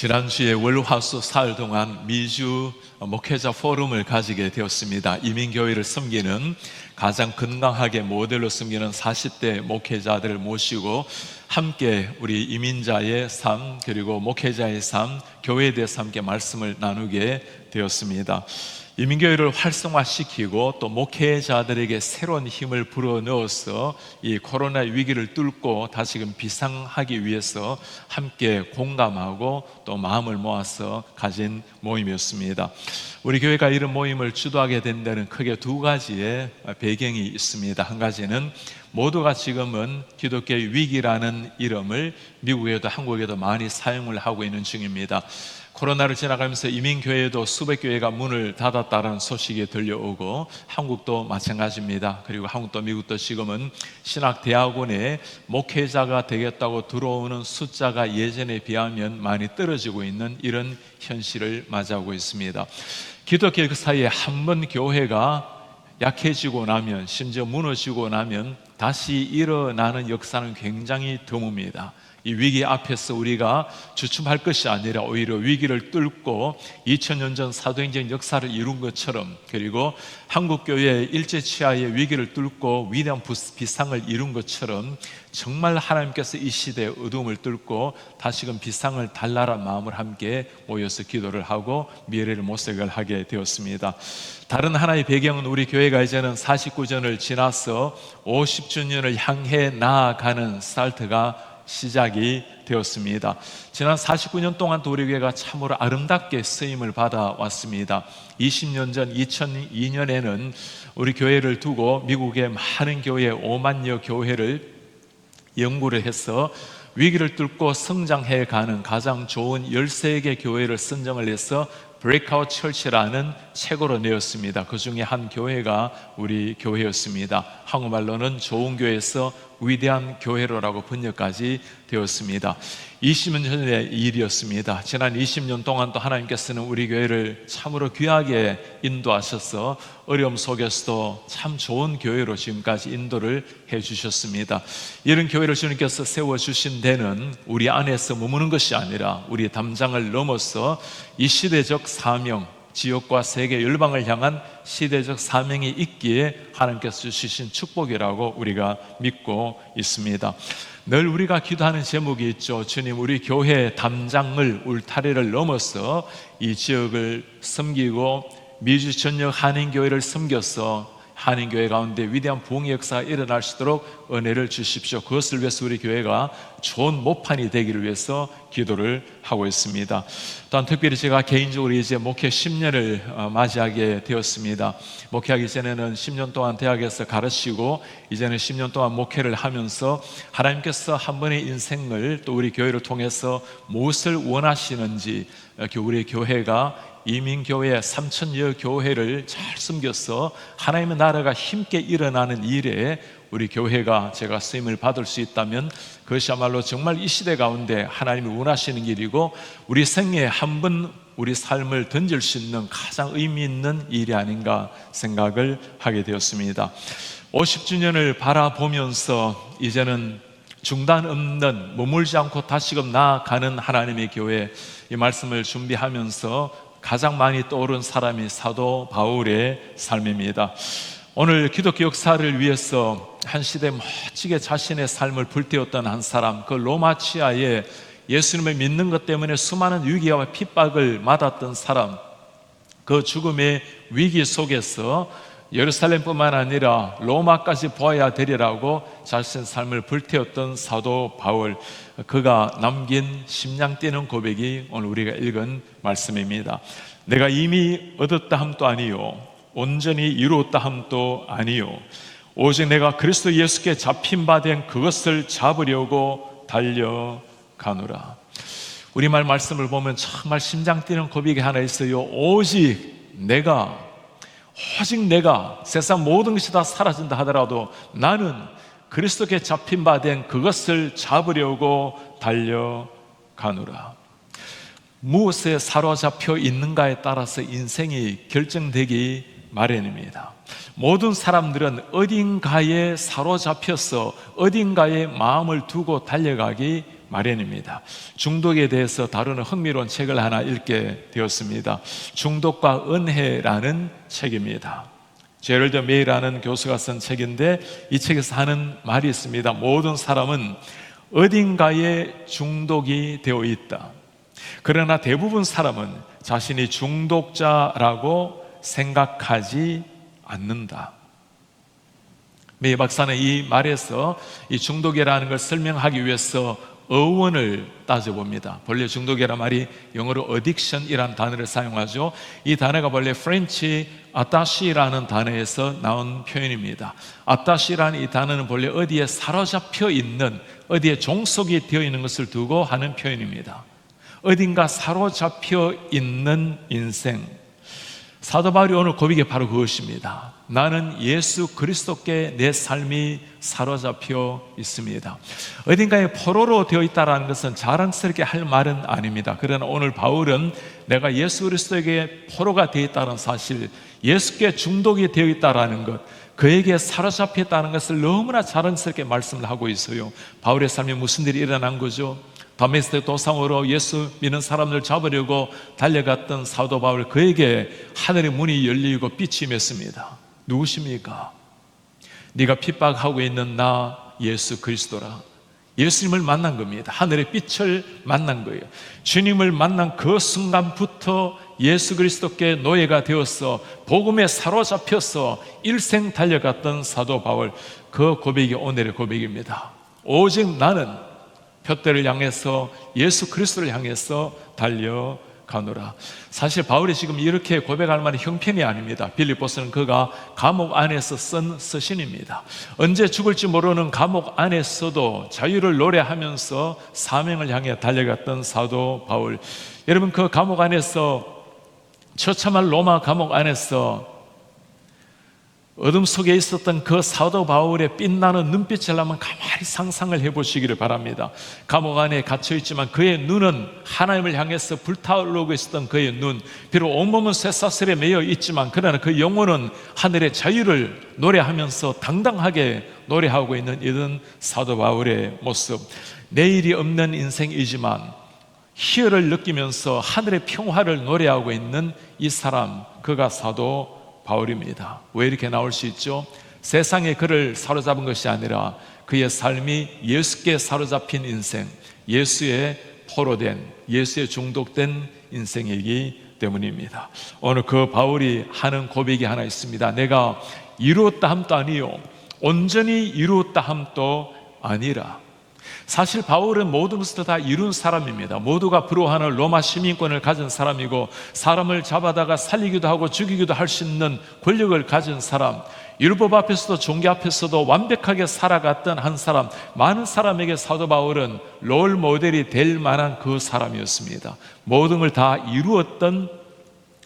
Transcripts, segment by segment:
지난주에 월화수 사흘 동안 미주 목회자 포럼을 가지게 되었습니다. 이민교회를 섬기는 가장 건강하게 모델로 섬기는 40대 목회자들을 모시고 함께 우리 이민자의 삶 그리고 목회자의 삶, 교회에 대해서 함께 말씀을 나누게 되었습니다. 이민교회를 활성화시키고 또 목회자들에게 새로운 힘을 불어넣어서 이 코로나 위기를 뚫고 다시금 비상하기 위해서 함께 공감하고 또 마음을 모아서 가진 모임이었습니다. 우리 교회가 이런 모임을 주도하게 된 데는 크게 두 가지의 배경이 있습니다. 한 가지는 모두가 지금은 기독교의 위기라는 이름을 미국에도 한국에도 많이 사용을 하고 있는 중입니다. 코로나를 지나가면서 이민교회도 수백 교회가 문을 닫았다는 소식이 들려오고 한국도 마찬가지입니다. 그리고 한국도 미국도 지금은 신학대학원에 목회자가 되겠다고 들어오는 숫자가 예전에 비하면 많이 떨어지고 있는 이런 현실을 맞이하고 있습니다. 기독교 사이에 한 번 교회가 약해지고 나면, 심지어 무너지고 나면 다시 일어나는 역사는 굉장히 드뭅니다. 이 위기 앞에서 우리가 주춤할 것이 아니라 오히려 위기를 뚫고 2000년 전 사도행전 역사를 이룬 것처럼, 그리고 한국교회의 일제치하의 위기를 뚫고 위대한 비상을 이룬 것처럼 정말 하나님께서 이 시대의 어둠을 뚫고 다시금 비상을 달라란 마음을 함께 모여서 기도를 하고 미래를 모색을 하게 되었습니다. 다른 하나의 배경은 우리 교회가 이제는 49전을 지나서 50주년을 향해 나아가는 스타트가 시작이 되었습니다. 지난 49년 동안 우리 교회가 참으로 아름답게 쓰임을 받아왔습니다. 20년 전 2002년에는 우리 교회를 두고 미국의 많은 교회 5만여 교회를 연구를 해서 위기를 뚫고 성장해가는 가장 좋은 13개 교회를 선정을 해서 브레이크아웃 처치라는 책으로 내었습니다. 그 중에 한 교회가 우리 교회였습니다. 한국말로는 좋은 교회에서 위대한 교회로라고 번역까지 되었습니다. 20년 전의 일이었습니다. 지난 20년 동안 또 하나님께서는 우리 교회를 참으로 귀하게 인도하셔서 어려움 속에서도 참 좋은 교회로 지금까지 인도를 해주셨습니다. 이런 교회를 주님께서 세워주신 데는 우리 안에서 머무는 것이 아니라 우리 담장을 넘어서 이 시대적 사명, 지역과 세계 열방을 향한 시대적 사명이 있기에 하나님께서 주신 축복이라고 우리가 믿고 있습니다. 늘 우리가 기도하는 제목이 있죠. 주님, 우리 교회 담장을 울타리를 넘어서 이 지역을 섬기고 미주 전역 한인교회를 섬겨서 한인교회 가운데 위대한 부흥의 역사가 일어날 수 있도록 은혜를 주십시오. 그것을 위해서 우리 교회가 좋은 모판이 되기를 위해서 기도를 하고 있습니다. 또한 특별히 제가 개인적으로 이제 목회 10년을 맞이하게 되었습니다. 목회하기 전에는 10년 동안 대학에서 가르치고 이제는 10년 동안 목회를 하면서 하나님께서 한 번의 인생을 또 우리 교회를 통해서 무엇을 원하시는지, 우리 교회가 이민교회 3,000여 교회를 잘 섬겨서 하나님의 나라가 힘있게 일어나는 일에 우리 교회가 제가 쓰임을 받을 수 있다면 그것이야말로 정말 이 시대 가운데 하나님이 원하시는 길이고 우리 생애에 한 번 우리 삶을 던질 수 있는 가장 의미 있는 일이 아닌가 생각을 하게 되었습니다. 50주년을 바라보면서 이제는 중단 없는, 머물지 않고 다시금 나아가는 하나님의 교회, 이 말씀을 준비하면서 가장 많이 떠오른 사람이 사도 바울의 삶입니다. 오늘 기독교 역사를 위해서 한 시대 멋지게 자신의 삶을 불태웠던 한 사람, 그 로마 치하에 예수님을 믿는 것 때문에 수많은 위기와 핍박을 맞았던 사람, 그 죽음의 위기 속에서 예루살렘뿐만 아니라 로마까지 보아야 되리라고 자신의 삶을 불태웠던 사도 바울, 그가 남긴 심장 뛰는 고백이 오늘 우리가 읽은 말씀입니다. 내가 이미 얻었다 함도 아니요 온전히 이루었다 함도 아니요 오직 내가 그리스도 예수께 잡힌 바 된 그것을 잡으려고 달려가노라. 우리말 말씀을 보면 정말 심장 뛰는 고백이 하나 있어요. 오직 내가 세상 모든 것이 다 사라진다 하더라도 나는 그리스도께 잡힌 바 된 그것을 잡으려고 달려가노라. 무엇에 사로잡혀 있는가에 따라서 인생이 결정되기 마련입니다. 모든 사람들은 어딘가에 사로잡혀서 어딘가에 마음을 두고 달려가기 마련입니다. 중독에 대해서 다루는 흥미로운 책을 하나 읽게 되었습니다. 중독과 은혜라는 책입니다. 제럴드 메이라는 교수가 쓴 책인데, 이 책에서 하는 말이 있습니다. 모든 사람은 어딘가에 중독이 되어 있다. 그러나 대부분 사람은 자신이 중독자라고 생각하지 않는다. 메이 박사는 이 말에서 이 중독이라는 걸 설명하기 위해서 어원을 따져봅니다. 본래 중독이라는 말이 영어로 addiction이라는 단어를 사용하죠. 이 단어가 본래 프렌치 아타시라는 단어에서 나온 표현입니다. 아타시라는 이 단어는 본래 어디에 사로잡혀 있는, 어디에 종속이 되어 있는 것을 두고 하는 표현입니다. 어딘가 사로잡혀 있는 인생. 사도 바울이 오늘 고백이 바로 그것입니다. 나는 예수 그리스도께 내 삶이 사로잡혀 있습니다. 어딘가에 포로로 되어 있다는 것은 자랑스럽게 할 말은 아닙니다. 그러나 오늘 바울은 내가 예수 그리스도에게 포로가 되어 있다는 사실, 예수께 중독이 되어 있다는 것, 그에게 사로잡혔다는 것을 너무나 자랑스럽게 말씀을 하고 있어요. 바울의 삶에 무슨 일이 일어난 거죠? 다메섹 도상으로 예수 믿는 사람들 잡으려고 달려갔던 사도 바울, 그에게 하늘의 문이 열리고 빛이 맺습니다. 누구십니까? 네가 핍박하고 있는 나 예수 그리스도라. 예수님을 만난 겁니다. 하늘의 빛을 만난 거예요. 주님을 만난 그 순간부터 예수 그리스도께 노예가 되어서 복음에 사로잡혀서 일생 달려갔던 사도 바울, 그 고백이 오늘의 고백입니다. 오직 나는 표대를 향해서 예수 그리스도를 향해서 달려가노라. 사실 바울이 지금 이렇게 고백할 만한 형편이 아닙니다. 빌립보서는 그가 감옥 안에서 쓴 서신입니다. 언제 죽을지 모르는 감옥 안에서도 자유를 노래하면서 사명을 향해 달려갔던 사도 바울. 여러분, 그 감옥 안에서, 처참한 로마 감옥 안에서 어둠 속에 있었던 그 사도 바울의 빛나는 눈빛을 한번 가만히 상상을 해보시기를 바랍니다. 감옥 안에 갇혀있지만 그의 눈은 하나님을 향해서 불타오르고 있었던 그의 눈, 비록 온몸은 쇠사슬에 매여 있지만 그러나 그 영혼은 하늘의 자유를 노래하면서 당당하게 노래하고 있는 이런 사도 바울의 모습. 내일이 없는 인생이지만 희열을 느끼면서 하늘의 평화를 노래하고 있는 이 사람, 그가 사도 바울입니다. 왜 이렇게 나올 수 있죠? 세상에 그를 사로잡은 것이 아니라 그의 삶이 예수께 사로잡힌 인생, 예수의 포로된, 예수의 중독된 인생이기 때문입니다. 오늘 그 바울이 하는 고백이 하나 있습니다. 내가 이루었다 함도 아니요 온전히 이루었다 함도 아니라. 사실 바울은 모든 것을 다 이룬 사람입니다. 모두가 부러워하는 로마 시민권을 가진 사람이고, 사람을 잡아다가 살리기도 하고 죽이기도 할 수 있는 권력을 가진 사람, 율법 앞에서도 종교 앞에서도 완벽하게 살아갔던 한 사람. 많은 사람에게 사도 바울은 롤 모델이 될 만한 그 사람이었습니다. 모든 걸 다 이루었던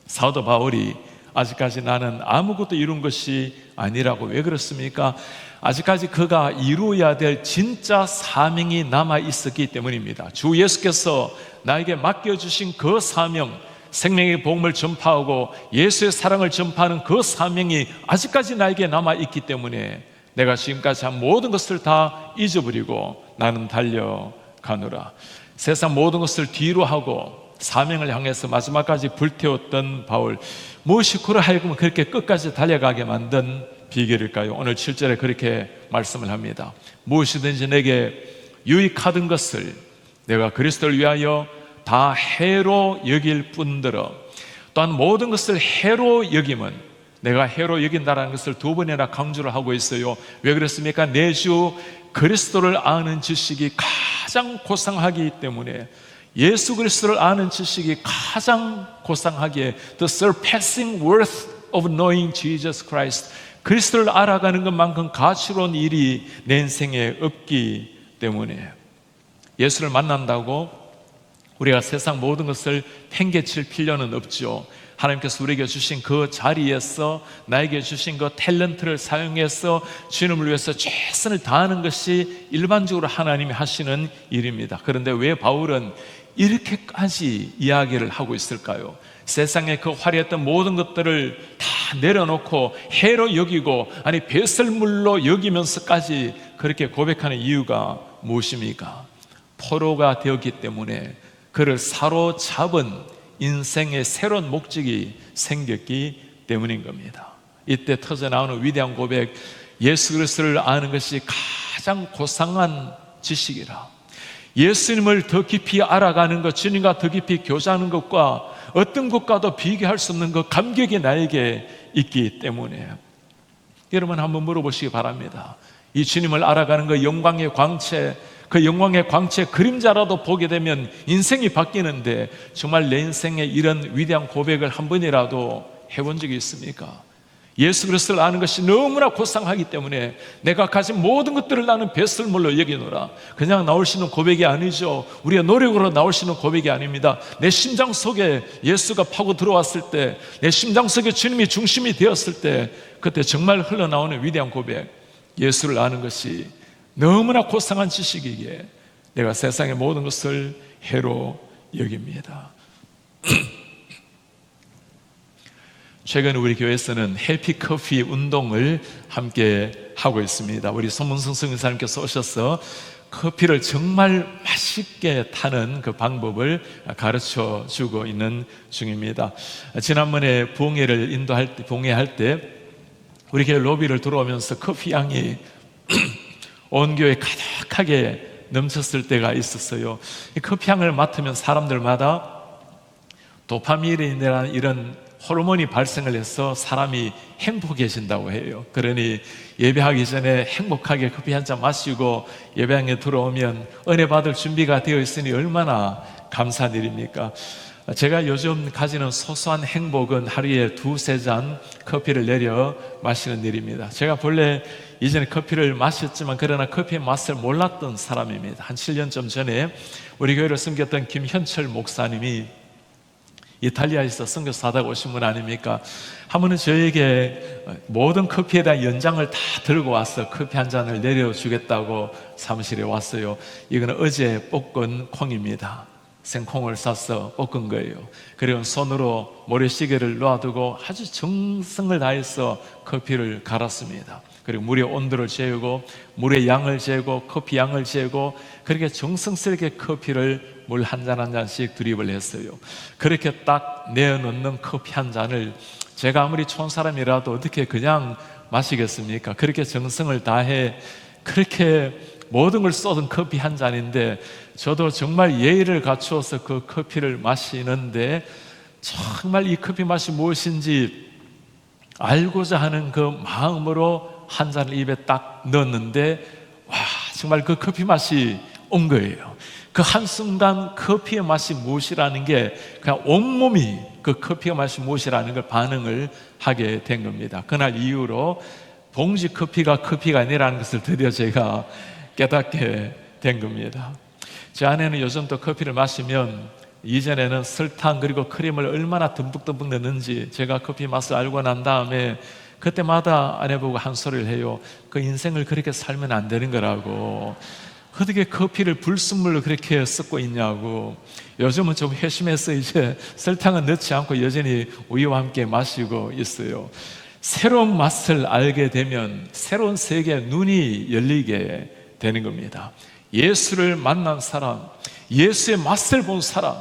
사도 바울이 아직까지 나는 아무것도 이룬 것이 아니라고. 왜 그렇습니까? 아직까지 그가 이루어야 될 진짜 사명이 남아 있었기 때문입니다. 주 예수께서 나에게 맡겨주신 그 사명, 생명의 복음을 전파하고 예수의 사랑을 전파하는 그 사명이 아직까지 나에게 남아 있기 때문에 내가 지금까지 한 모든 것을 다 잊어버리고 나는 달려가노라. 세상 모든 것을 뒤로 하고 사명을 향해서 마지막까지 불태웠던 바울, 무엇이 그를 하여금 그렇게 끝까지 달려가게 만든 비결일까요? 오늘 7절에 그렇게 말씀을 합니다. 무엇이든지 내게 유익하던 것을 내가 그리스도를 위하여 다 해로 여길 뿐더러, 또한 모든 것을 해로 여김은, 내가 해로 여긴다는 것을 두 번이나 강조를 하고 있어요. 왜 그렇습니까? 내 주 그리스도를 아는 지식이 가장 고상하기 때문에, 예수 그리스도를 아는 지식이 가장 고상하기에, the surpassing worth of knowing Jesus Christ, 그리스도를 알아가는 것만큼 가치로운 일이 내 인생에 없기 때문에, 예수를 만난다고 우리가 세상 모든 것을 팽개칠 필요는 없죠. 하나님께서 우리에게 주신 그 자리에서 나에게 주신 그 탤런트를 사용해서 주님을 위해서 최선을 다하는 것이 일반적으로 하나님이 하시는 일입니다. 그런데 왜 바울은 이렇게까지 이야기를 하고 있을까요? 세상에 그 화려했던 모든 것들을 다 내려놓고 해로 여기고, 아니 배설물로 여기면서까지 그렇게 고백하는 이유가 무엇입니까? 포로가 되었기 때문에 그를 사로잡은 인생의 새로운 목적이 생겼기 때문인 겁니다. 이때 터져나오는 위대한 고백, 예수 그리스도를 아는 것이 가장 고상한 지식이라. 예수님을 더 깊이 알아가는 것, 주님과 더 깊이 교제하는 것과 어떤 것과도 비교할 수 없는 그 감격이 나에게 있기 때문에 여러분 한번 물어보시기 바랍니다. 이 주님을 알아가는 그 영광의 광채, 그 영광의 광채 그림자라도 보게 되면 인생이 바뀌는데 정말 내 인생에 이런 위대한 고백을 한 번이라도 해본 적이 있습니까? 예수 그리스도를 아는 것이 너무나 고상하기 때문에 내가 가진 모든 것들을 나는 배설물로 여기노라. 그냥 나올 수 있는 고백이 아니죠. 우리의 노력으로 나올 수 있는 고백이 아닙니다. 내 심장 속에 예수가 파고 들어왔을 때, 내 심장 속에 주님이 중심이 되었을 때, 그때 정말 흘러나오는 위대한 고백, 예수를 아는 것이 너무나 고상한 지식이기에 내가 세상의 모든 것을 해로 여깁니다. 최근 우리 교회에서는 해피커피 운동을 함께 하고 있습니다. 우리 손문성 선교사님께서 오셔서 커피를 정말 맛있게 타는 그 방법을 가르쳐 주고 있는 중입니다. 지난번에 부흥회를 부흥회할 때 우리 교회 로비를 들어오면서 커피 향이 온 교회에 가득하게 넘쳤을 때가 있었어요. 이 커피 향을 맡으면 사람들마다 도파민이라는 이런 호르몬이 발생을 해서 사람이 행복해진다고 해요. 그러니 예배하기 전에 행복하게 커피 한 잔 마시고 예배당에 들어오면 은혜 받을 준비가 되어 있으니 얼마나 감사한 일입니까? 제가 요즘 가지는 소소한 행복은 하루에 2-3잔 커피를 내려 마시는 일입니다. 제가 본래 이전에 커피를 마셨지만 그러나 커피의 맛을 몰랐던 사람입니다. 한 7년쯤 전에 우리 교회를 섬겼던 김현철 목사님이 이탈리아에서 선교사다가 오신 분 아닙니까? 한 번은 저에게 모든 커피에 대한 연장을 다 들고 와서 커피 한 잔을 내려주겠다고 사무실에 왔어요. 이거는 어제 볶은 콩입니다. 생콩을 싸서 볶은 거예요. 그리고 손으로 모래시계를 놓아두고 아주 정성을 다해서 커피를 갈았습니다. 그리고 물의 온도를 재고 물의 양을 재고 커피 양을 재고 그렇게 정성스럽게 커피를 물 한 잔 한 잔씩 드립을 했어요. 그렇게 딱 내어놓는 커피 한 잔을 제가 아무리 좋은 사람이라도 어떻게 그냥 마시겠습니까? 그렇게 정성을 다해 그렇게 모든 걸 쏟은 커피 한 잔인데 저도 정말 예의를 갖추어서 그 커피를 마시는데 정말 이 커피 맛이 무엇인지 알고자 하는 그 마음으로 한 잔을 입에 딱 넣었는데 와, 정말 그 커피 맛이 온 거예요. 그 한순간 커피의 맛이 무엇이라는 게 그냥 온몸이 그 커피의 맛이 무엇이라는 걸 반응을 하게 된 겁니다. 그날 이후로 봉지 커피가 커피가 아니라는 것을 드디어 제가 깨닫게 된 겁니다. 제 아내는 요즘도 커피를 마시면 이전에는 설탕 그리고 크림을 얼마나 듬뿍듬뿍 넣는지 제가 커피 맛을 알고 난 다음에 그때마다 아내 보고 한 소리를 해요. 그 인생을 그렇게 살면 안 되는 거라고. 어떻게 커피를 불순물로 그렇게 섞고 있냐고. 요즘은 좀 회심해서 이제 설탕은 넣지 않고 여전히 우유와 함께 마시고 있어요. 새로운 맛을 알게 되면 새로운 세계의 눈이 열리게 되는 겁니다. 예수를 만난 사람, 예수의 맛을 본 사람,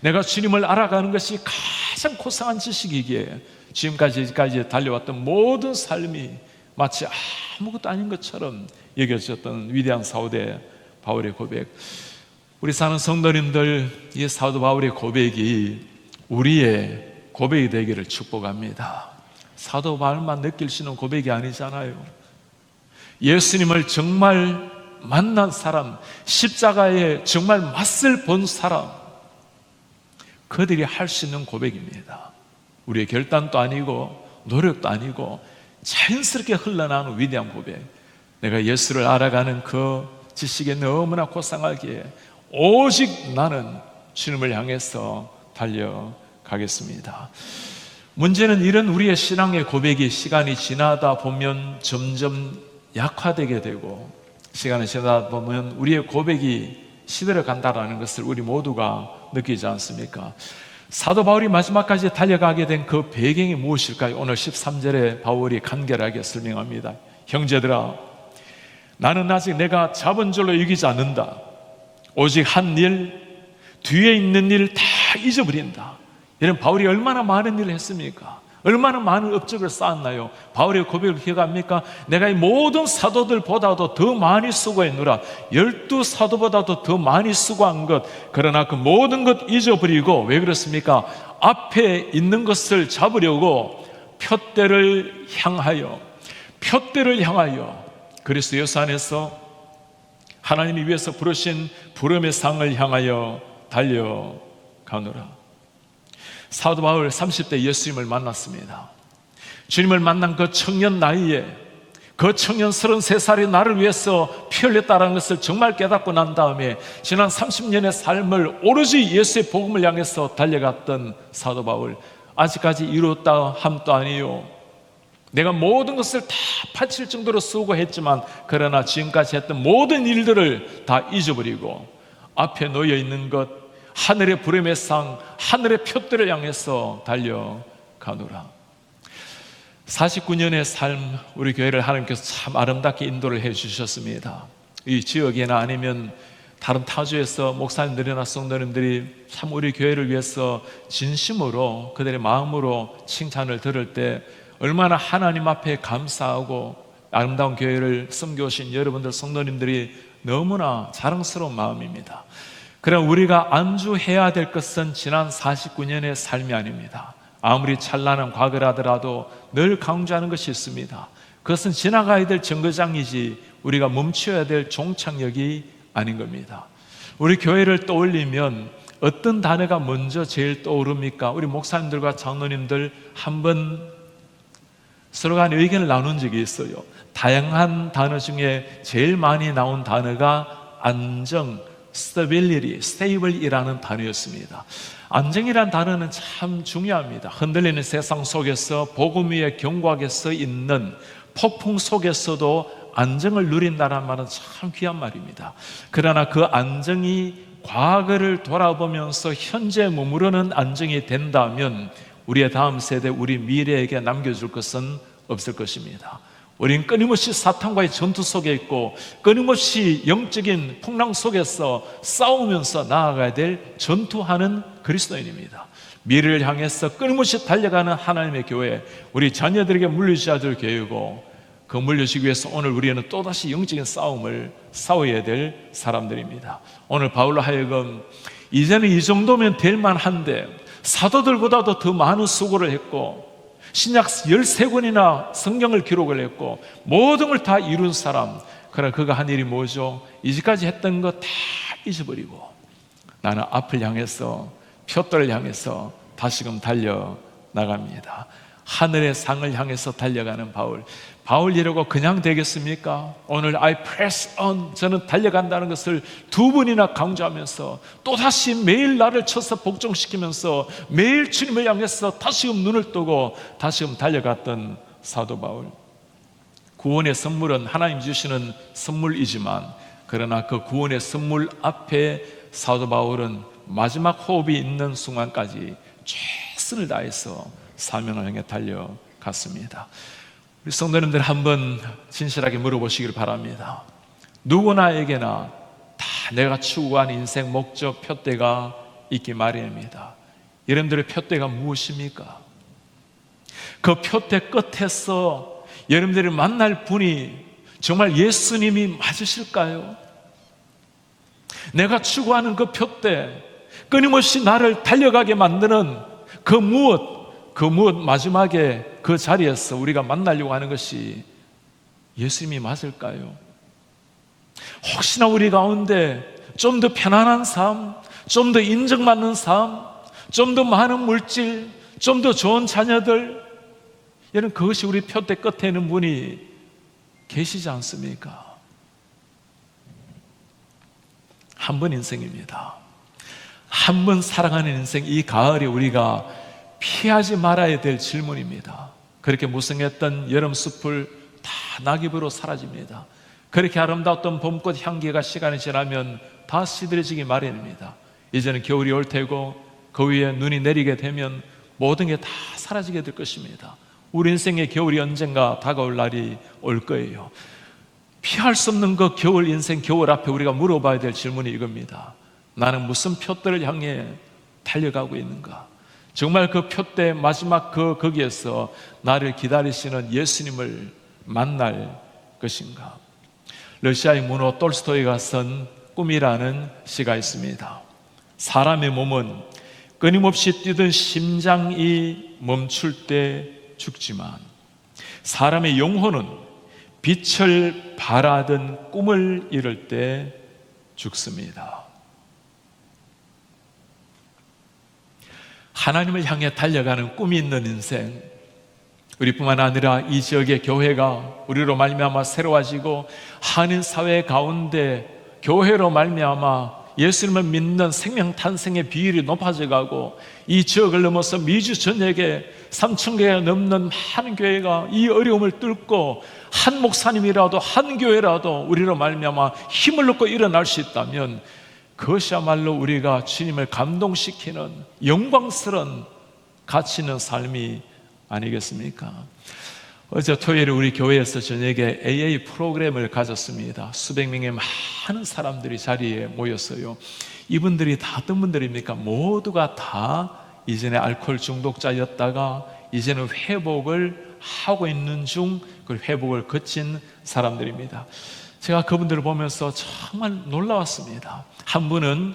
내가 주님을 알아가는 것이 가장 고상한 지식이기에 지금까지 달려왔던 모든 삶이 마치 아무것도 아닌 것처럼 여겨졌던 위대한 사도 바울의 고백. 우리 사는 성도님들, 이 사도 바울의 고백이 우리의 고백이 되기를 축복합니다. 사도 바울만 느낄 수 있는 고백이 아니잖아요. 예수님을 정말 만난 사람, 십자가에 정말 맛을 본 사람, 그들이 할 수 있는 고백입니다. 우리의 결단도 아니고 노력도 아니고 자연스럽게 흘러나오는 위대한 고백. 내가 예수를 알아가는 그 지식에 너무나 고상하기에 오직 나는 주님을 향해서 달려가겠습니다. 문제는 이런 우리의 신앙의 고백이 시간이 지나다 보면 점점 약화되게 되고 시간이 지나다 보면 우리의 고백이 시들어 간다는 것을 우리 모두가 느끼지 않습니까? 사도 바울이 마지막까지 달려가게 된 그 배경이 무엇일까요? 오늘 13절에 바울이 간결하게 설명합니다. 형제들아, 나는 아직 내가 잡은 줄로 여기지 않는다. 오직 한 일, 뒤에 있는 일 다 잊어버린다. 여러분, 바울이 얼마나 많은 일을 했습니까? 얼마나 많은 업적을 쌓았나요? 바울의 고백을 기억합니까? 내가 이 모든 사도들보다도 더 많이 수고했노라. 12사도보다도 더 많이 수고한 것, 그러나 그 모든 것 잊어버리고, 왜 그렇습니까? 앞에 있는 것을 잡으려고 표대를 향하여 그리스도 예수 안에서 하나님이 위해서 부르신 부름의 상을 향하여 달려가노라. 사도 바울 30대 예수님을 만났습니다. 주님을 만난 그 청년 나이에, 그 청년 33살이 나를 위해서 피 흘렸다는 것을 정말 깨닫고 난 다음에 지난 30년의 삶을 오로지 예수의 복음을 향해서 달려갔던 사도 바울, 아직까지 이루었다 함도 아니요, 내가 모든 것을 다 바칠 정도로 수고했지만, 그러나 지금까지 했던 모든 일들을 다 잊어버리고 앞에 놓여 있는 것, 하늘의 부름의 상, 하늘의 표대를 향해서 달려가노라. 49년의 삶, 우리 교회를 하나님께서 참 아름답게 인도를 해 주셨습니다. 이 지역이나 아니면 다른 타주에서 목사님들이나 성도님들이 참 우리 교회를 위해서 진심으로, 그들의 마음으로 칭찬을 들을 때 얼마나 하나님 앞에 감사하고, 아름다운 교회를 섬겨오신 여러분들 성도님들이 너무나 자랑스러운 마음입니다. 그럼 우리가 안주해야 될 것은 지난 49년의 삶이 아닙니다. 아무리 찬란한 과거라 하더라도 늘 강조하는 것이 있습니다. 그것은 지나가야 될 정거장이지 우리가 멈춰야 될 종착역이 아닌 겁니다. 우리 교회를 떠올리면 어떤 단어가 먼저 제일 떠오릅니까? 우리 목사님들과 장로님들 한번 서로 간에 의견을 나눈 적이 있어요. 다양한 단어 중에 제일 많이 나온 단어가 안정, stability, stable이라는 단어였습니다. 안정이라는 단어는 참 중요합니다. 흔들리는 세상 속에서 복음 위에 견고하게 서 있는 폭풍 속에서도 안정을 누린다는 말은 참 귀한 말입니다. 그러나 그 안정이 과거를 돌아보면서 현재 머무르는 안정이 된다면 우리의 다음 세대, 우리 미래에게 남겨줄 것은 없을 것입니다. 우리는 끊임없이 사탄과의 전투 속에 있고 끊임없이 영적인 풍랑 속에서 싸우면서 나아가야 될 전투하는 그리스도인입니다. 미래를 향해서 끊임없이 달려가는 하나님의 교회, 우리 자녀들에게 물려줘야 될 교회고, 그 물려주기 위해서 오늘 우리는 또다시 영적인 싸움을 싸워야 될 사람들입니다. 오늘 바울로 하여금 이제는 이 정도면 될 만한데 사도들보다도 더 많은 수고를 했고 신약 13권이나 성경을 기록을 했고 모든 걸 다 이룬 사람, 그러나 그가 한 일이 뭐죠? 이제까지 했던 거 다 잊어버리고 나는 앞을 향해서, 표대를 향해서 다시금 달려나갑니다. 하늘의 상을 향해서 달려가는 바울 이러고 그냥 되겠습니까? 오늘 I press on, 저는 달려간다는 것을 두 번이나 강조하면서 또다시 매일 나를 쳐서 복종시키면서 매일 주님을 향해서 다시금 눈을 뜨고 다시금 달려갔던 사도 바울. 구원의 선물은 하나님 주시는 선물이지만, 그러나 그 구원의 선물 앞에 사도 바울은 마지막 호흡이 있는 순간까지 최선을 다해서 사명을 향해 달려갔습니다. 우리 성도님들 한번 진실하게 물어보시길 바랍니다. 누구나에게나 다 내가 추구한 인생 목적, 표대가 있기 마련입니다. 여러분들의 표대가 무엇입니까? 그 표대 끝에서 여러분들이 만날 분이 정말 예수님이 맞으실까요? 내가 추구하는 그 표대, 끊임없이 나를 달려가게 만드는 그 무엇 마지막에 그 자리에서 우리가 만나려고 하는 것이 예수님이 맞을까요? 혹시나 우리 가운데 좀 더 편안한 삶, 좀 더 인정받는 삶, 좀 더 많은 물질, 좀 더 좋은 자녀들, 여러분 그것이 우리 표대 끝에 있는 분이 계시지 않습니까? 한 번 인생입니다. 한 번 살아가는 인생, 이 가을에 우리가 피하지 말아야 될 질문입니다. 그렇게 무성했던 여름 숲을 다 낙엽으로 사라집니다. 그렇게 아름다웠던 봄꽃 향기가 시간이 지나면 다 시들해지기 마련입니다. 이제는 겨울이 올 테고 그 위에 눈이 내리게 되면 모든 게 다 사라지게 될 것입니다. 우리 인생의 겨울이 언젠가 다가올 날이 올 거예요. 피할 수 없는 그 겨울 인생, 겨울 앞에 우리가 물어봐야 될 질문이 이겁니다. 나는 무슨 표대를 향해 달려가고 있는가? 정말 그 표대 마지막 거기에서 나를 기다리시는 예수님을 만날 것인가? 러시아의 문호 톨스토이가 쓴 꿈이라는 시가 있습니다. 사람의 몸은 끊임없이 뛰던 심장이 멈출 때 죽지만 사람의 영혼은 빛을 발하던 꿈을 이룰 때 죽습니다. 하나님을 향해 달려가는 꿈이 있는 인생, 우리뿐만 아니라 이 지역의 교회가 우리로 말미암아 새로워지고 한인 사회 가운데 교회로 말미암아 예수님을 믿는 생명 탄생의 비율이 높아져가고 이 지역을 넘어서 미주 전역에 3,000개가 넘는 한 교회가 이 어려움을 뚫고 한 목사님이라도 한 교회라도 우리로 말미암아 힘을 얻고 일어날 수 있다면 그것이야말로 우리가 주님을 감동시키는 영광스러운 가치 있는 삶이 아니겠습니까? 어제 토요일에 우리 교회에서 저녁에 AA 프로그램을 가졌습니다. 수백 명의 많은 사람들이 자리에 모였어요. 이분들이 다 어떤 분들입니까? 모두가 다 이전에 알코올 중독자였다가 이제는 회복을 하고 있는 중, 그 회복을 거친 사람들입니다. 제가 그분들을 보면서 정말 놀라웠습니다. 한 분은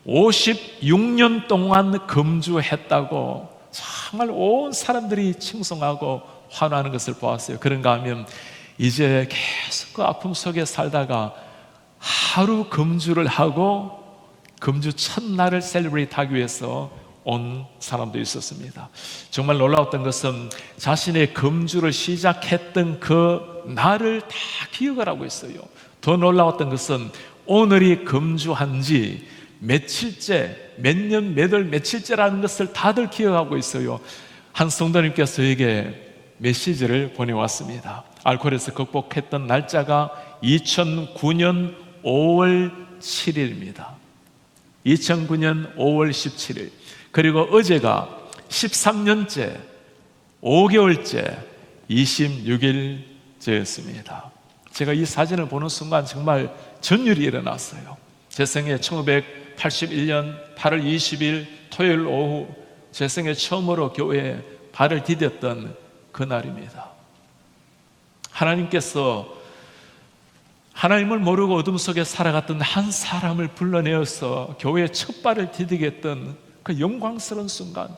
56년 동안 금주했다고 정말 온 사람들이 칭송하고 환호하는 것을 보았어요. 그런가 하면 이제 계속 그 아픔 속에 살다가 하루 금주를 하고 금주 첫날을 셀러브레이트 하기 위해서 온 사람도 있었습니다. 정말 놀라웠던 것은 자신의 금주를 시작했던 그 날을 다 기억을 하고 있어요. 더 놀라웠던 것은 오늘이 금주한 지 며칠째, 몇 년, 몇 월, 며칠째라는 것을 다들 기억하고 있어요. 한 성도님께서 저에게 메시지를 보내왔습니다. 알코올에서 극복했던 날짜가 2009년 5월 7일입니다. 2009년 5월 17일. 그리고 어제가 13년째, 5개월째, 26일째였습니다. 제가 이 사진을 보는 순간 정말 전율이 일어났어요. 제 생애 1981년 8월 20일 토요일 오후 제 생애 처음으로 교회에 발을 디뎠던 그날입니다. 하나님께서 하나님을 모르고 어둠 속에 살아갔던 한 사람을 불러내어서 교회에 첫 발을 디디게 했던 그 영광스러운 순간,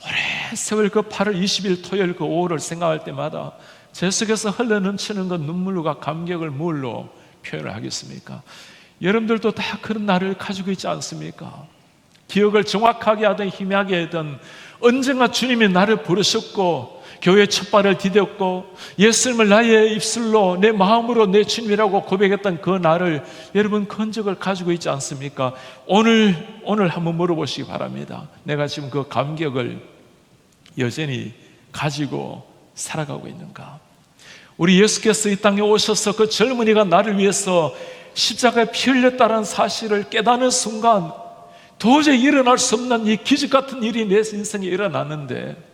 오래 세월 그 8월 20일 토요일 그 오후를 생각할 때마다 제 속에서 흘러넘치는 그 눈물과 감격을 뭘로 표현을 하겠습니까? 여러분들도 다 그런 날을 가지고 있지 않습니까? 기억을 정확하게 하든 희미하게 하든 언젠가 주님이 나를 부르셨고 교회의 첫 발을 디뎠고 예수님을 나의 입술로 내 마음으로 내 주님이라고 고백했던 그 날을 여러분 그 흔적을 가지고 있지 않습니까? 오늘 한번 물어보시기 바랍니다. 내가 지금 그 감격을 여전히 가지고 살아가고 있는가? 우리 예수께서 이 땅에 오셔서 그 젊은이가 나를 위해서 십자가에 피 흘렸다는 사실을 깨닫는 순간 도저히 일어날 수 없는 이 기적 같은 일이 내 인생에 일어났는데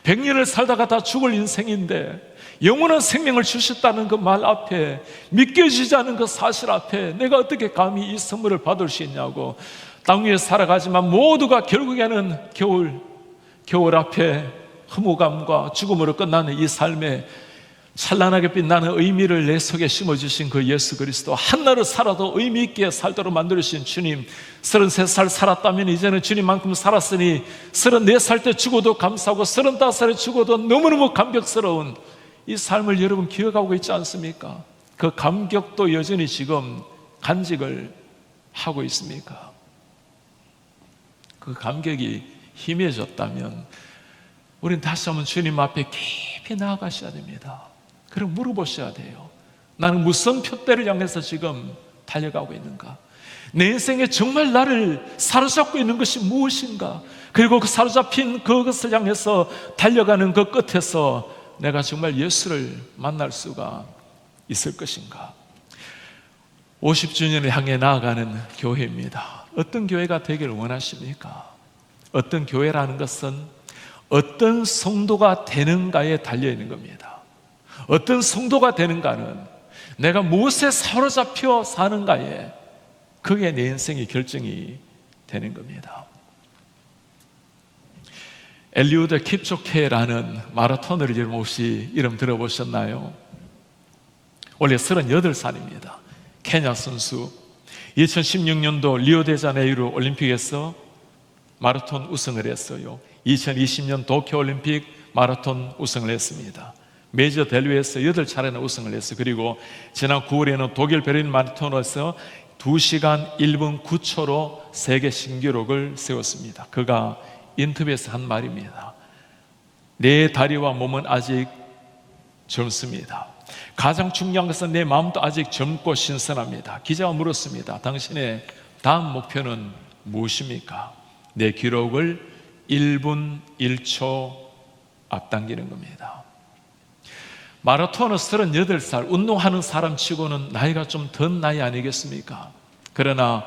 100년을 살다가 다 죽을 인생인데 영원한 생명을 주셨다는 그 말 앞에 믿겨지지 않은 그 사실 앞에 내가 어떻게 감히 이 선물을 받을 수 있냐고 땅 위에 살아가지만 모두가 결국에는 겨울 앞에 허무감과 죽음으로 끝나는 이 삶에 찬란하게 빛나는 의미를 내 속에 심어주신 그 예수 그리스도, 한날을 살아도 의미 있게 살도록 만들어주신 주님, 33살 살았다면 이제는 주님만큼 살았으니 34살 때 죽어도 감사하고 35살에 죽어도 너무너무 감격스러운 이 삶을 여러분 기억하고 있지 않습니까? 그 감격도 여전히 지금 간직을 하고 있습니까? 그 감격이 희미해졌다면 우린 다시 한번 주님 앞에 깊이 나아가셔야 됩니다. 그럼 물어보셔야 돼요. 나는 무슨 표대를 향해서 지금 달려가고 있는가? 내 인생에 정말 나를 사로잡고 있는 것이 무엇인가? 그리고 그 사로잡힌 그것을 향해서 달려가는 그 끝에서 내가 정말 예수를 만날 수가 있을 것인가? 50주년을 향해 나아가는 교회입니다. 어떤 교회가 되기를 원하십니까? 어떤 교회라는 것은 어떤 성도가 되는가에 달려있는 겁니다. 어떤 성도가 되는가는 내가 무엇에 사로잡혀 사는가에 그게 내 인생의 결정이 되는 겁니다. 엘리우드 킵초케라는 마라토너를 여러분 혹시 이름 들어보셨나요? 원래 38살입니다. 케냐 선수. 2016년도 리오데자네이루 올림픽에서 마라톤 우승을 했어요. 2020년 도쿄올림픽 마라톤 우승을 했습니다. 메이저 대회에서 8차례나 우승을 했어요. 그리고 지난 9월에는 독일 베를린 마라톤에서 2시간 1분 9초로 세계 신기록을 세웠습니다. 그가 인터뷰에서 한 말입니다. 내 다리와 몸은 아직 젊습니다. 가장 중요한 것은 내 마음도 아직 젊고 신선합니다. 기자가 물었습니다. 당신의 다음 목표는 무엇입니까? 내 기록을 1분 1초 앞당기는 겁니다. 마라토너 38살, 운동하는 사람 치고는 나이가 좀 든 나이 아니겠습니까? 그러나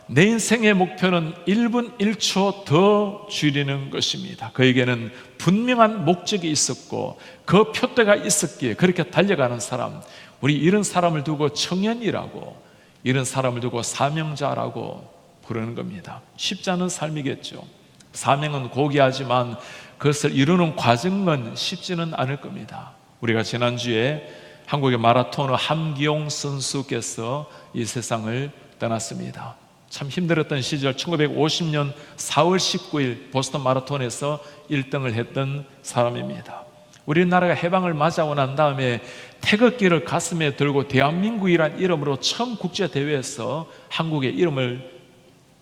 내 인생의 목표는 1분 1초 더 줄이는 것입니다. 그에게는 분명한 목적이 있었고 그 표대가 있었기에 그렇게 달려가는 사람, 우리 이런 사람을 두고 청년이라고, 이런 사람을 두고 사명자라고 부르는 겁니다. 쉽지 않은 삶이겠죠. 사명은 고귀하지만 그것을 이루는 과정은 쉽지는 않을 겁니다. 우리가 지난주에 한국의 마라토너 함기용 선수께서 이 세상을 떠났습니다. 참 힘들었던 시절 1950년 4월 19일 보스턴 마라톤에서 1등을 했던 사람입니다. 우리나라가 해방을 맞아오고 난 다음에 태극기를 가슴에 들고 대한민국이란 이름으로 처음 국제대회에서 한국의 이름을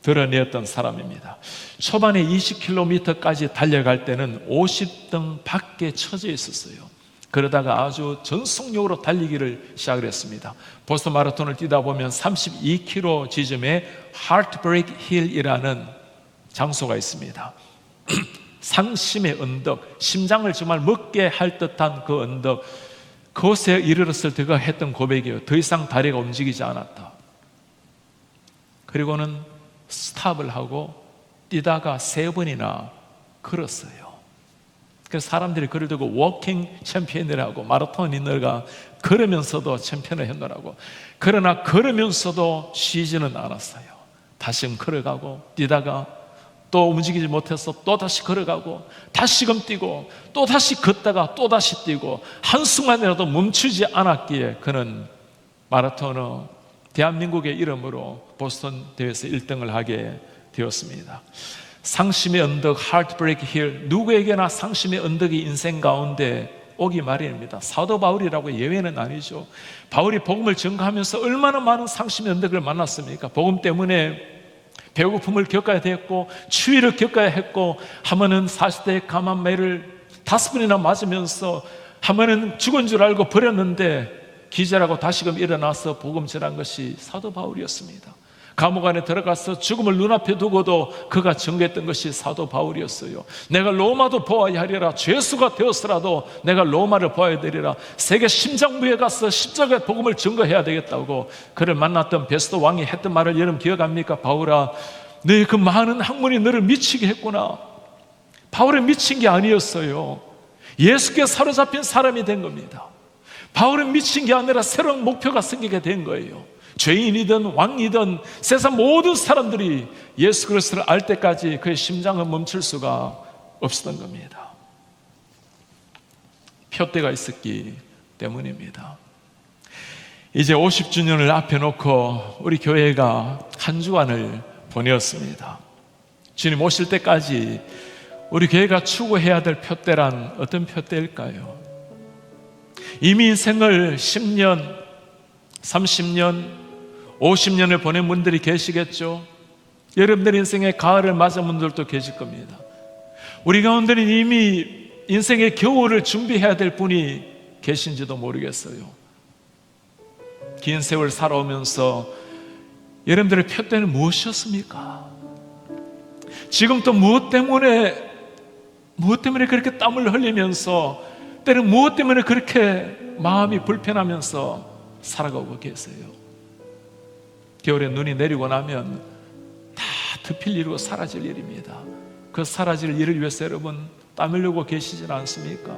드러내었던 사람입니다. 초반에 20km까지 달려갈 때는 50등 밖에 처져 있었어요. 그러다가 아주 전속력으로 달리기를 시작을 했습니다. 보스턴 마라톤을 뛰다 보면 32km 지점에 하트브레이크 힐이라는 장소가 있습니다. 상심의 언덕, 심장을 정말 먹게 할 듯한 그 언덕, 그곳에 이르렀을 때가 했던 고백이에요. 더 이상 다리가 움직이지 않았다. 그리고는 스탑을 하고 뛰다가 3번이나 걸었어요. 그래서 사람들이 그를 두고 워킹 챔피언이라고, 마라톤 인너가 걸으면서도 챔피언을 했노라고. 그러나 걸으면서도 쉬지는 않았어요. 다시금 걸어가고 뛰다가 또 움직이지 못해서 또 다시 걸어가고 다시금 뛰고 또 다시 걷다가 또 다시 뛰고 한순간이라도 멈추지 않았기에 그는 마라토너 대한민국의 이름으로 보스턴 대회에서 1등을 하게 되었습니다. 상심의 언덕, 하트브레이크 힐, 누구에게나 상심의 언덕이 인생 가운데 오기 마련입니다. 사도 바울이라고 예외는 아니죠. 바울이 복음을 전가하면서 얼마나 많은 상심의 언덕을 만났습니까? 복음 때문에 배고픔을 겪어야 됐고 추위를 겪어야 했고, 한 번은 40대 감암매를 5번이나 맞으면서 한 번은 죽은 줄 알고 버렸는데 기절하고 다시금 일어나서 복음 전한 것이 사도 바울이었습니다. 감옥 안에 들어가서 죽음을 눈앞에 두고도 그가 전개했던 것이 사도 바울이었어요. 내가 로마도 보아야 하리라. 죄수가 되었으라도 내가 로마를 보아야 되리라. 세계 심장부에 가서 십자가의 복음을 증거해야 되겠다고 그를 만났던 베스도 왕이 했던 말을 여러분 기억합니까? 바울아, 네 그 많은 학문이 너를 미치게 했구나. 바울은 미친 게 아니었어요. 예수께 사로잡힌 사람이 된 겁니다. 바울은 미친 게 아니라 새로운 목표가 생기게 된 거예요. 죄인이든 왕이든 세상 모든 사람들이 예수 그리스도를 알 때까지 그의 심장은 멈출 수가 없었던 겁니다. 표대가 있었기 때문입니다. 이제 50주년을 앞에 놓고 우리 교회가 한 주간을 보내었습니다. 주님 오실 때까지 우리 교회가 추구해야 될 표대란 어떤 표대일까요? 이미 인생을 10년, 30년, 50년을 보낸 분들이 계시겠죠. 여러분들 인생의 가을을 맞은 분들도 계실 겁니다. 우리 가운데는 이미 인생의 겨울을 준비해야 될 분이 계신지도 모르겠어요. 긴 세월 살아오면서 여러분들의 표대는 무엇이었습니까? 지금 또 무엇 때문에 그렇게 땀을 흘리면서, 때는 무엇 때문에 그렇게 마음이 불편하면서 살아가고 계세요? 겨울에 눈이 내리고 나면 다 덮일 일이고 사라질 일입니다. 그 사라질 일을 위해서 여러분 땀 흘리고 계시진 않습니까?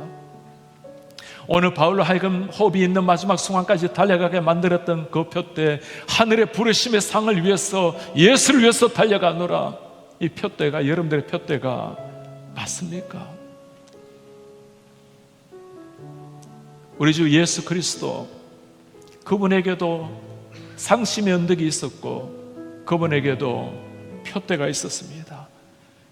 오늘 바울로 하여금 호흡이 있는 마지막 순간까지 달려가게 만들었던 그 표대, 하늘의 부르심의 상을 위해서, 예수를 위해서 달려가노라. 이 표대가 여러분들의 표대가 맞습니까? 우리 주 예수 그리스도, 그분에게도 상심의 언덕이 있었고 그분에게도 표대가 있었습니다.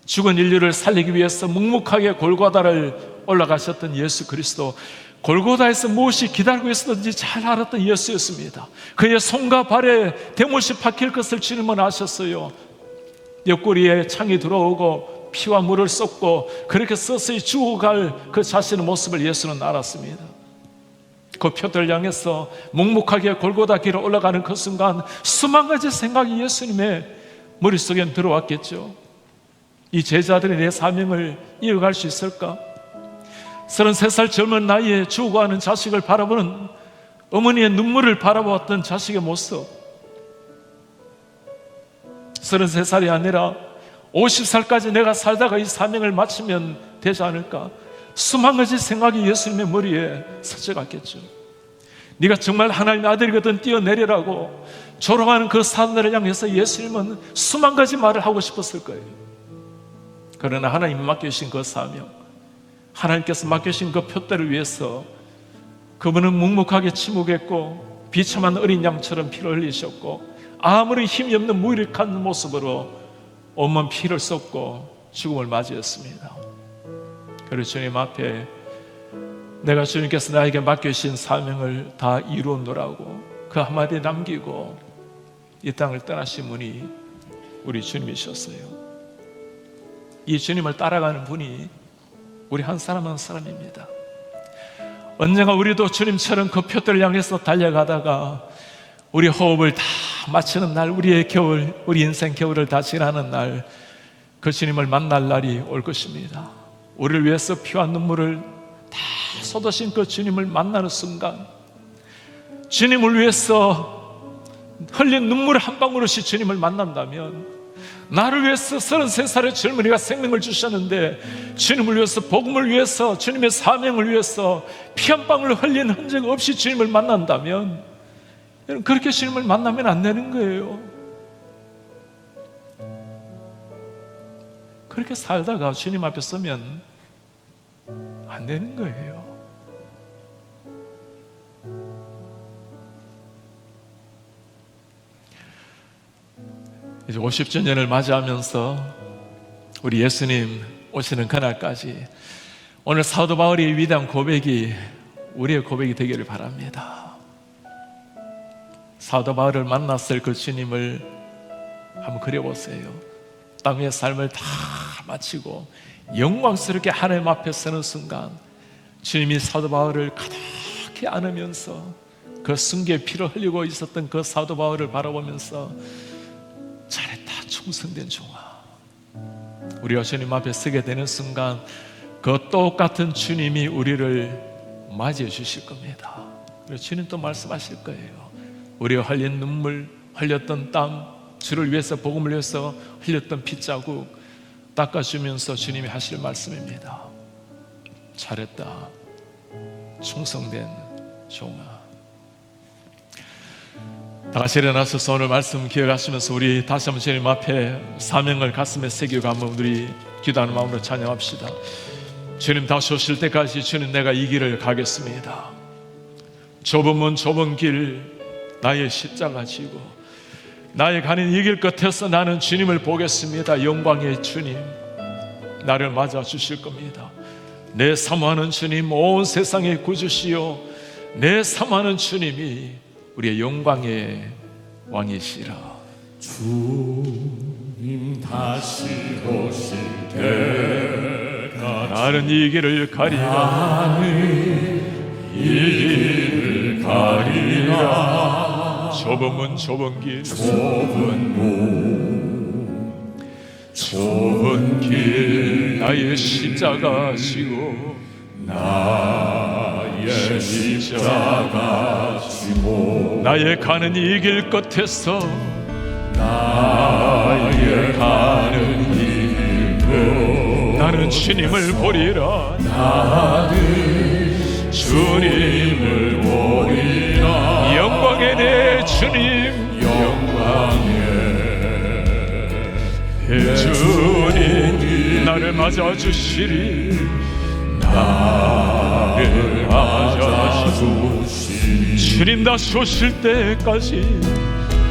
죽은 인류를 살리기 위해서 묵묵하게 골고다를 올라가셨던 예수 그리스도, 골고다에서 무엇이 기다리고 있었는지 잘 알았던 예수였습니다. 그의 손과 발에 대못이 박힐 것을 주님은 아셨어요. 옆구리에 창이 들어오고 피와 물을 쏟고 그렇게 서서히 죽어갈 그 자신의 모습을 예수는 알았습니다. 그 표대를 향해서 묵묵하게 골고다 길을 올라가는 그 순간 수만 가지 생각이 예수님의 머릿속에 들어왔겠죠. 이 제자들이 내 사명을 이어갈 수 있을까? 33살 젊은 나이에 죽어가는 자식을 바라보는 어머니의 눈물을 바라보았던 자식의 모습, 33살이 아니라 50살까지 내가 살다가 이 사명을 마치면 되지 않을까? 수만 가지 생각이 예수님의 머리에 스쳐갔겠죠. 네가 정말 하나님의 아들이거든 뛰어내리라고 조롱하는 그 사람들을 향해서 예수님은 수만 가지 말을 하고 싶었을 거예요. 그러나 하나님이 맡겨주신 그 사명, 하나님께서 맡겨주신 그 표대를 위해서 그분은 묵묵하게 침묵했고 비참한 어린 양처럼 피를 흘리셨고 아무리 힘이 없는 무력한 모습으로 온몸 피를 쏟고 죽음을 맞이했습니다. 그리고 주님 앞에 내가 주님께서 나에게 맡겨주신 사명을 다 이루었노라고 그 한마디 남기고 이 땅을 떠나신 분이 우리 주님이셨어요. 이 주님을 따라가는 분이 우리 한 사람 한 사람입니다. 언젠가 우리도 주님처럼 그 표대를 향해서 달려가다가 우리 호흡을 다 마치는 날, 우리의 겨울, 우리 인생 겨울을 다 지나는 날, 그 주님을 만날 날이 올 것입니다. 우리를 위해서 피와 눈물을 다 쏟으신 그 주님을 만나는 순간, 주님을 위해서 흘린 눈물 한 방울없이 주님을 만난다면, 나를 위해서 33살의 젊은이가 생명을 주셨는데 주님을 위해서, 복음을 위해서, 주님의 사명을 위해서 피 한 방울 흘린 흔적 없이 주님을 만난다면, 그렇게 주님을 만나면 안 되는 거예요. 그렇게 살다가 주님 앞에 서면 안 되는 거예요. 이제 50주년을 맞이하면서 우리 예수님 오시는 그날까지 오늘 사도 바울의 위대한 고백이 우리의 고백이 되기를 바랍니다. 사도 바울을 만났을 그 주님을 한번 그려보세요. 땅 위의 삶을 다 마치고 영광스럽게 하나님 앞에 서는 순간 주님이 사도 바울을 가득히 안으면서 그 순교의 피를 흘리고 있었던 그 사도 바울을 바라보면서 잘했다, 충성된 종아. 우리가 주님 앞에 서게 되는 순간 그 똑같은 주님이 우리를 맞이해 주실 겁니다. 그리고 주님 또 말씀하실 거예요. 우리가 흘린 눈물, 흘렸던 땀, 주를 위해서, 복음을 위해서 흘렸던 핏자국 닦아주면서 주님이 하실 말씀입니다. 잘했다, 충성된 종아. 다 같이 일어나서 오늘 말씀 기억하시면서 우리 다시 한번 주님 앞에 사명을 가슴에 새기고 한번 우리 기도하는 마음으로 찬양합시다. 주님 다시 오실 때까지 주님 내가 이 길을 가겠습니다. 좁은 문 좁은 길 나의 십자가 지고 나의 가는 이 길 끝에서 나는 주님을 보겠습니다. 영광의 주님 나를 맞아 주실 겁니다. 내 사모하는 주님, 온 세상의 구주시요 내 사모하는 주님이 우리의 영광의 왕이시라. 주님 다시 오실 때까지 나는 이 길을 가리라. 나는 이 길을 가리라. 좁은 문 좁은 길 좁은 문 좁은 길 나의 십자가 지고 나의 십자가 지고 나의 가는 이 길 끝에서 나의 가는 이 길 끝 나는 주님을 보리라. 나는 주님을 보리라. 영광의 내 주님, 영광의 주님 나를 맞아주시리, 나를 맞아주시리. 주님 다시 오실 때까지,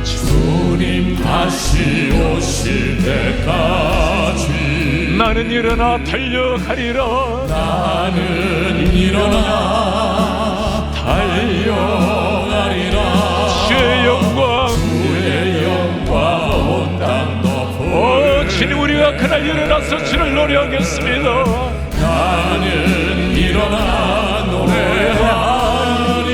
주님 다시 오실 때까지 나는 일어나 달려가리라. 나는 일어나 달려가리라. 주의 영광, 주의 영광 온 땅 덮을. 주님 우리가 그날 일어나서 주를 노래하겠습니다. 나는 일어나 노래하리.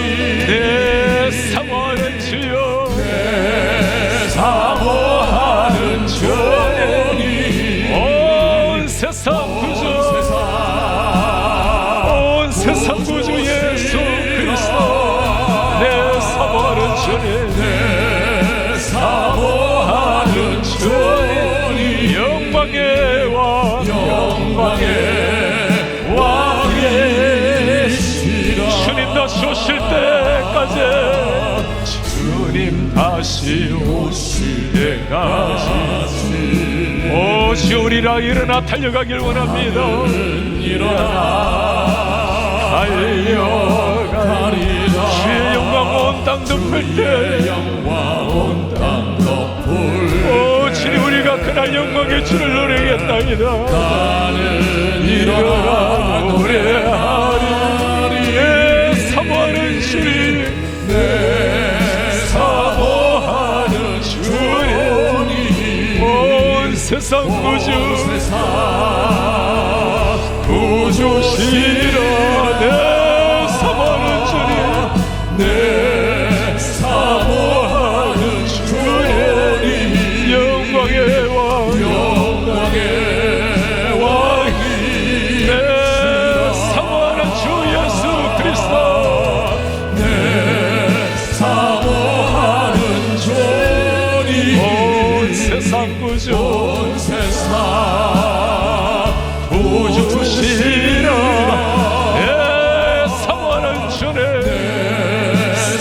내 사모하는 주여, 내 사모하는 주님. 온 세상 구주, 온 세상 구주 예수 그리스도, 내 사모하는 주님, 내 사모하는 주님. 영광의 왕, 영광의 왕이시라. 주님 다시 오실 때까지, 주님 다시 오실 때까지, 오 주 우리라 일어나 달려가길 원합니다. 일어나 달려가리라. 주의 영광 온 땅 덮을 때, 영광 온 땅 덮을. 오 주님 우리가 그날 영광의 주를 노래하겠나이다. 나는 일어나 노래하리. 내 사모하는 주님, 내 사모하는 주님. 온 세상 구주, 세상 구주시라. 내 사모하는 주님, 내 사모하는 주님. 영광의 왕, 영광의 왕이. 내 사모하는 주 예수 그리스도, 내 사모하는 주님. 온 세상 구주, 온 세상 구주시라. 내 사모하는 주님,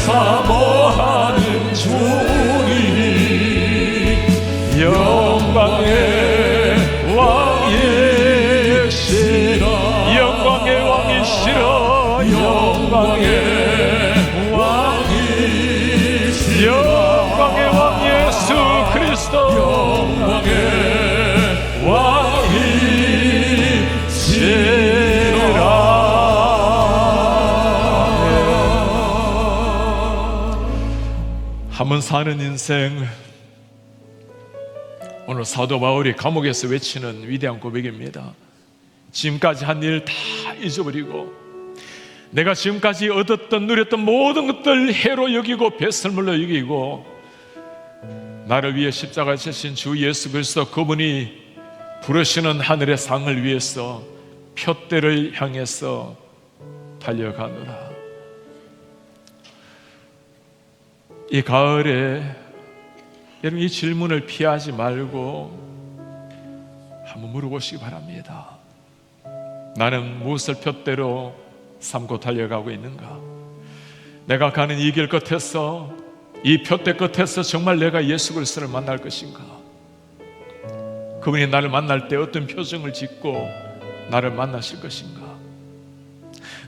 사모하는 주님. 영광의 왕이시라. 영광의 왕이시라. 영광의 왕이시라. 영광의 왕 예수 그리스도, 영광의 한번 사는 인생, 오늘 사도 바울이 감옥에서 외치는 위대한 고백입니다. 지금까지 한 일 다 잊어버리고, 내가 지금까지 얻었던 누렸던 모든 것들 해로 여기고 배설물로 여기고, 나를 위해 십자가에 지신 주 예수 그리스도, 그분이 부르시는 하늘의 상을 위해서 표대를 향해서 달려가노라. 이 가을에 여러분 이 질문을 피하지 말고 한번 물어보시기 바랍니다. 나는 무엇을 표대로 삼고 달려가고 있는가? 내가 가는 이 길 끝에서, 이 표대 끝에서 정말 내가 예수 그리스도를 만날 것인가? 그분이 나를 만날 때 어떤 표정을 짓고 나를 만나실 것인가?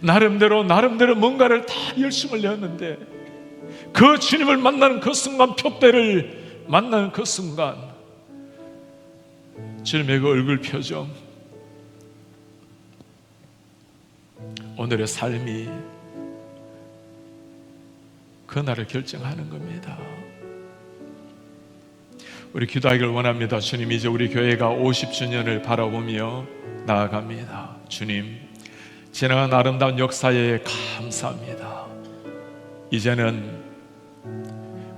나름대로 뭔가를 다 열심을 내었는데, 그 주님을 만나는 그 순간, 표대를 만나는 그 순간, 주님의 그 얼굴 표정, 오늘의 삶이 그날을 결정하는 겁니다. 우리 기도하기를 원합니다. 주님, 이제 우리 교회가 50주년을 바라보며 나아갑니다. 주님, 지나간 아름다운 역사에 감사합니다. 이제는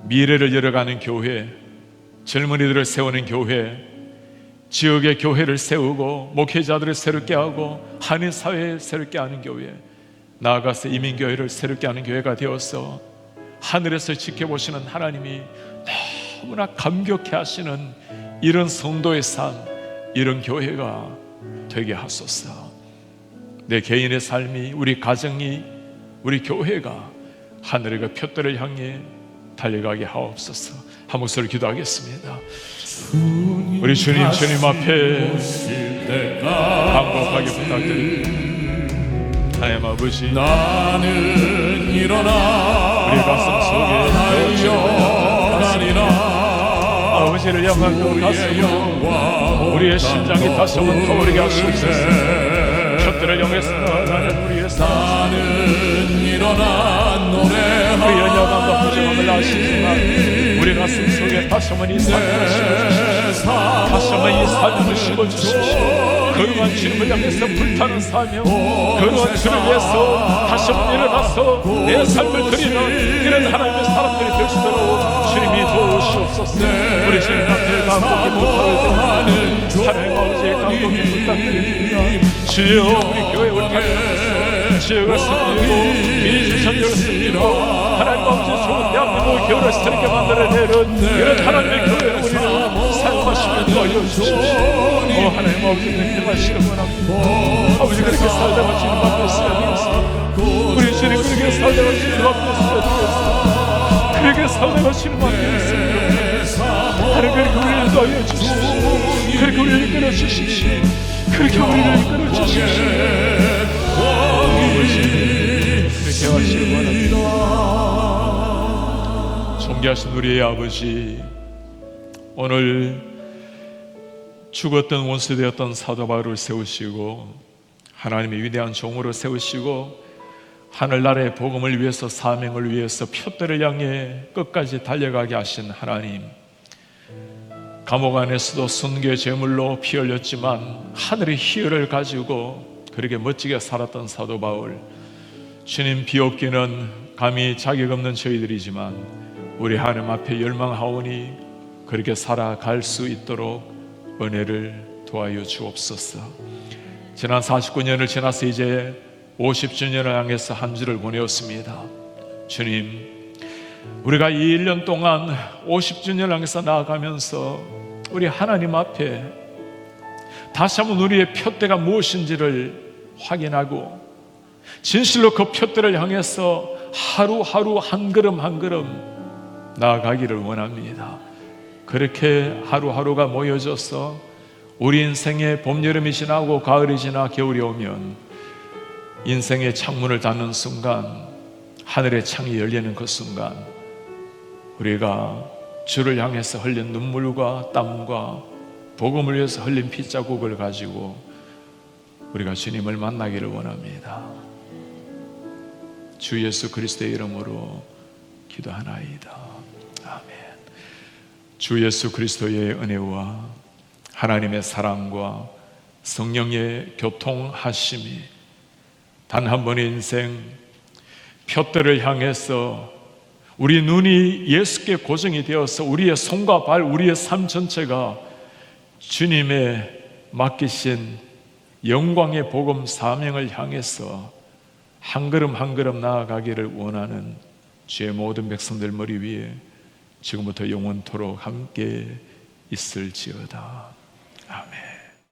미래를 열어가는 교회, 젊은이들을 세우는 교회, 지역의 교회를 세우고 목회자들을 새롭게 하고 한인사회를 새롭게 하는 교회, 나아가서 이민교회를 새롭게 하는 교회가 되어서 하늘에서 지켜보시는 하나님이 너무나 감격해 하시는 이런 성도의 삶, 이런 교회가 되게 하소서. 내 개인의 삶이, 우리 가정이, 우리 교회가 하늘의 그 표대를 향해 달려가게 하옵소서. 한 목소리 기도하겠습니다. 우리 주님 앞에 반복하게 부탁드립니다. 하나님 아버지, 나는 일어나 우리 가슴 속에 달려가리라. 아버지를 향한 그 가슴으로 우리의 심장이 다시 한번 타오르게 하시옵소서. 표대를 향해서 나는 우리의 삶, 나는 일어나 노래하리라. 우리의 연약함과 부족함을 아시지만 우리 가슴 속에 다시 한번 이 삶을 심어주십시오. 다시 한번 이 삶을 심어주십시오. 거룩한 주님을 향해서 불타는 사명, 거룩한 주를 위해서 다시 한번 일어나서 내 삶을 드리는 이런 하나님의 사람들이 될 수 있도록 주님이 도우시옵소서. 우리 주님 앞에 감독이 부탁을 드립니다. 하나님 아버지의 감독이 부탁드립니다. 주여, 우리 교회 올타에서 지혜가 승리고 민주천리가 승리고 하나님 아버지 좋은 대한민국 교회를 새롭게 만들어내는 이런 하나님의 교회를 우리는 사용하시면 도와주십시오. 하나님 아버지, 그렇게 하시는 원합니다. 아버지, 그렇게 살다가 주님 앞에 서야 되겠습니다. 우리 주님 그렇게 살다가 주님 앞에 서야 되겠습니다. 그렇게 살다가 주님 앞에 서야 되겠습니다. 하나님, 그렇게 우리를 도와주십시오. 그렇게 우리를 이끌어 주십시오. 그렇게 우리를 이끌어 주십시오. 그렇게 하시는 원합니다. 존귀하신 우리의 아버지, 오늘 죽었던 원수되었던 사도 바울을 세우시고 하나님의 위대한 종으로 세우시고 하늘나라의 복음을 위해서, 사명을 위해서 표대를 향해 끝까지 달려가게 하신 하나님, 감옥 안에서도 순교의 제물로 피 흘렸지만 하늘의 희열을 가지고 그렇게 멋지게 살았던 사도 바울, 주님 비옵기는 감히 자격 없는 저희들이지만 우리 하나님 앞에 열망하오니 그렇게 살아갈 수 있도록 은혜를 도와여 주옵소서. 지난 49년을 지나서 이제 50주년을 향해서 한 주를 보내었습니다. 주님, 우리가 이 1년 동안 50주년을 향해서 나아가면서 우리 하나님 앞에 다시 한번 우리의 표대가 무엇인지를 확인하고 진실로 그 표대를 향해서 하루하루 한 걸음 한 걸음 나아가기를 원합니다. 그렇게 하루하루가 모여져서 우리 인생의 봄, 여름이 지나고 가을이 지나 겨울이 오면 인생의 창문을 닫는 순간, 하늘의 창이 열리는 그 순간 우리가 주를 향해서 흘린 눈물과 땀과 복음을 위해서 흘린 핏자국을 가지고 우리가 주님을 만나기를 원합니다. 주 예수 그리스도의 이름으로 기도하나이다. 아멘. 주 예수 그리스도의 은혜와 하나님의 사랑과 성령의 교통하심이 단 한 번의 인생 표대를 향해서 우리 눈이 예수께 고정이 되어서 우리의 손과 발, 우리의 삶 전체가 주님의 맡기신 영광의 복음 사명을 향해서 한 걸음 한 걸음 나아가기를 원하는 주의 모든 백성들 머리 위에 지금부터 영원토록 함께 있을지어다. 아멘.